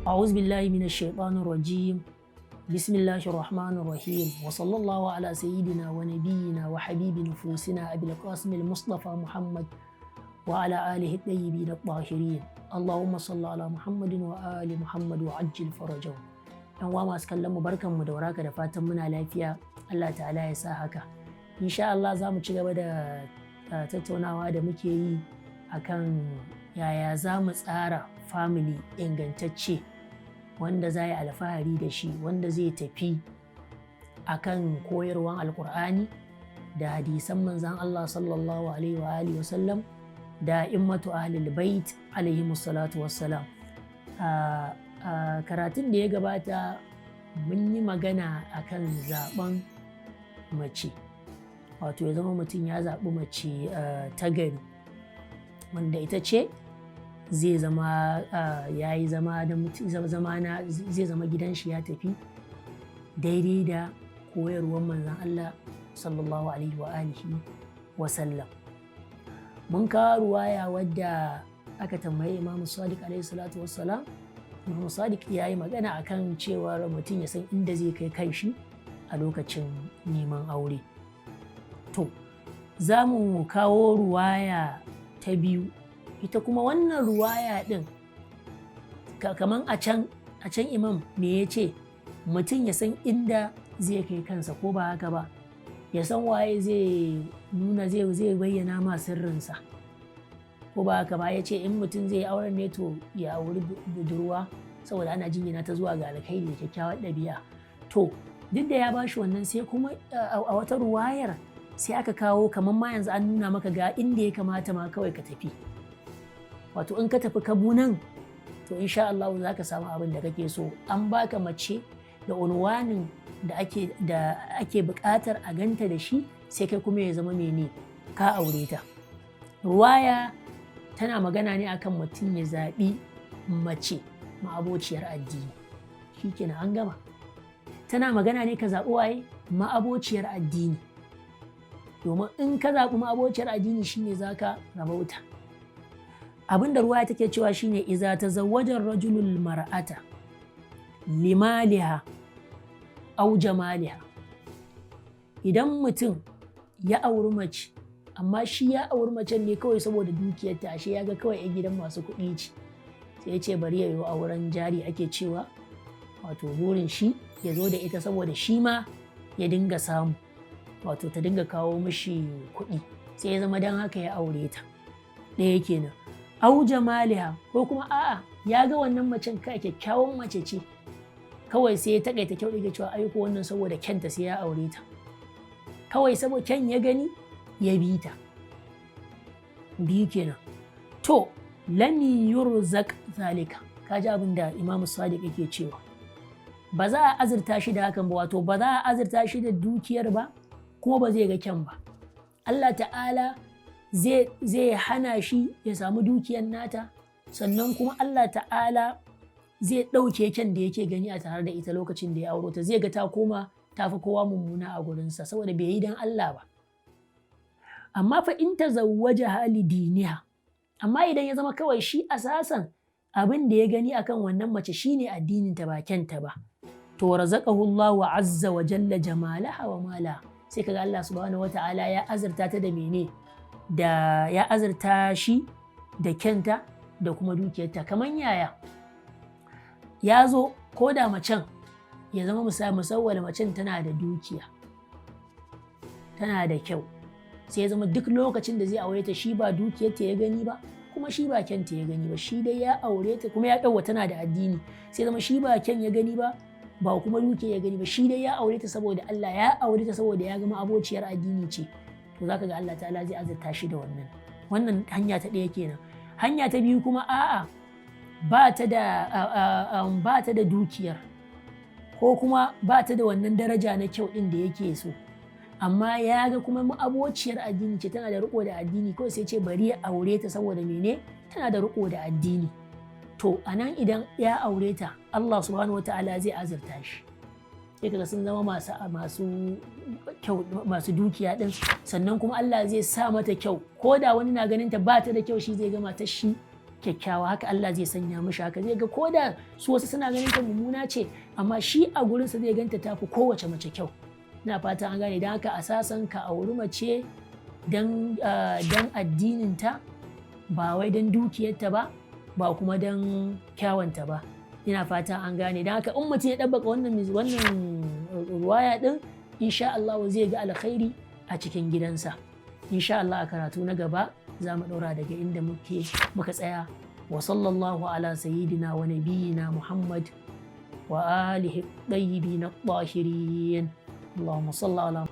أعوذ بالله من الشيطان الرجيم بسم الله الرحمن الرحيم وصلى الله على سيدنا ونبينا وحبيب نفوسنا أبي القاسم المصطفى محمد وعلى آله الطيبين الطاهرين اللهم صل على محمد وآل محمد وعجل فرجه. ‘Yan uwa masu kallon mu barkanmu da waraka da fatan muna lafiya, Allah ta'ala ya sa haka. Insha Allah za mu ci gaba da tattaunawa da muke yi akan yaya za mu tsara family ingantacce wanda za yi alfahari da shi, wanda zai tafi akan koyarwan alkur'ani da hadisan manzan Allah sallallahu alaihi wa sallam da immatu ahlul bait alaihi salatu wassalam. Karatun da ya gabata mun yi magana akan zaben mace, wato ya zama mutum ya zaɓi mace ta gari wanda ita ce zai zama ya yi zama zai zama gidan shi ya tafi daidai da koyarwar manzon Allah sallallahu alaihi wa sallam. Mun kawo ruwaya wadda aka tambayi Imam Sadiq alaihi salatu wassalam. Imam Sadiq ya yi magana akan cewar mutum ya san inda zai kai kanshi a lokacin neman aure. To, za mu kawo ruwaya ta biyu, ita kuma wannan ruwaya ɗin kaman a can imam me ya ce, mutum ya san inda zai kai kansa ko ba haka ba, ya san waye zai nuna zai bayyana ma sirrinsa ko ba haka ba. Ya ce in mutum zai auren ne to ya auri budurwa saboda ana jingina ta zuwa ga alkhairi da kyakkyawar ɗabi'a. To duk da ya bashi wannan, sai kuma a wata ruwayar sai aka kawo kamar ma yanzu an nuna maka ga inda ya kamata ma kawai ka tafi. Wato in ka tafi Kabu nan to insha Allah za ka samu abin da kake so. An baka mace da unwanin da ake buƙatar a ganta da shi, sai kai kuma ya zama mene ka aure ta. Ruwaya tana magana ne akan mutum ya zaɓi mace ma'abociyar addini, shi kenan an gama. Tana magana ne ka zaɓi waye ma'abociyar addini, domin in ka zaɓi ma'abociyar addini shine zaka rabauta. Abinda ruwaya take cewa shine iza tazawwaja rajulul mar'ata limaliha aw jamaliha. Idan mutum ya auri mace, amma shi ya auri macen ne kawai saboda dukiyarta, ashe ya ga kawai 'yan gidan masu kuɗi ce, sai ya ce bari ya yi auren jari ake cewa, wato burin shi ya zo da ita saboda shi ma ya dinga samu, wato ta dinga kawo mishi kuɗi, sai ya zama don haka ya aure ta. Ɗaya kenan. Au jamaliha, ko kuma a'a ya ga wannan macen kai kyakkyawan mace ce, kawai sai ya takaita kyau da cewa aiko wannan saboda kyanta sai ya aure ta, kawai saboda kyan ya gani ya bi ta. Biyu kenan. To lam yurzaq zalika, kaji abin da Imam Sadiq yake cewa, ba za a azurta shi da hakan ba, wato ba za a azurta shi da dukiyar ba kuma ba zai ga kyan ba. Allah ta'ala zai hana shi ya samu dukiyar nata, sannan kuma Allah ta'ala zai ɗauke kyan da yake gani a tare da ita lokacin da ya auro ta, zai ga ta koma ta fi kowa mummuna a gurinsa saboda bai yi don Allah ba. Amma fa in tazawwaja hali diniha, amma idan ya zama kawai shi asasan abin da ya gani akan wannan mace shine addinin ta ba kyanta ba, to razaqahu Allah wa azza wa jalla jamalaha wa mala, sai kaga Allah subhanahu wata'ala ya azurta ta da mene, da ya azurta shi da kyanta da kuma dukiyarta. Kaman yaya? Ya zo ko da macen ya zama musawwala macen tana da dukiya, tana da kyau, sai ya zama duk lokacin da zai aure ta shi ba dukiyarta ya gani ba kuma shi ba kyanta ya gani ba, shi dai ya aure ta kuma ya ɗauwa tana da addini, sai zama shi ba kyan ya gani ba ba kuma dukiya ya gani ba, shi dai ya aure ta saboda Allah, ya aure ta saboda ya gama abociyar addini ce, to zaka ga Allah ta'ala zai azurta shi da wannan hanya ta ɗaya kenan. Hanya ta biyu kuma a'a ba ta da dukiyar, ko kuma ba ta da wannan daraja na kyau ɗin da yake so, amma ya ga kuma ma'abociyar addini ce, tana da riko da addini, kawai sai ce bari ya aure ta saboda mene, tana da riko da addini. To anan idan ya aure ta, Allah subhanahu wata'ala zai azurta shi, sai kaga sun zama masu kyau, masu dukiya din, sannan kuma Allah zai sa mata kyau, ko da wani na ganin ta ba ta da kyau, shi zai ga matar shi kyakkyawa haka Allah zai sanya mishi haka, zai ga ko da su wasu suna ganin ta mummuna ce amma shi a gurinsa zai ganta tafi kowace mace kyau. Ina fata an gane, don haka asasan ka auri mace don addininta ba wai don dukiyarta ba kuma don kyawanta ba. Ina fata an gane, don haka in mutum ya ɗabbaka wannan ruwaya ɗin insha Allah zai ga alkhairi a cikin gidansa. Insha Allah a karatu na gaba za mu ɗaura daga inda muka tsaya. Wa sallallahu ala sayyidina wa nabiyyina Muhammad wa alihi tayyibin at-tahirin. Allahumma salli ala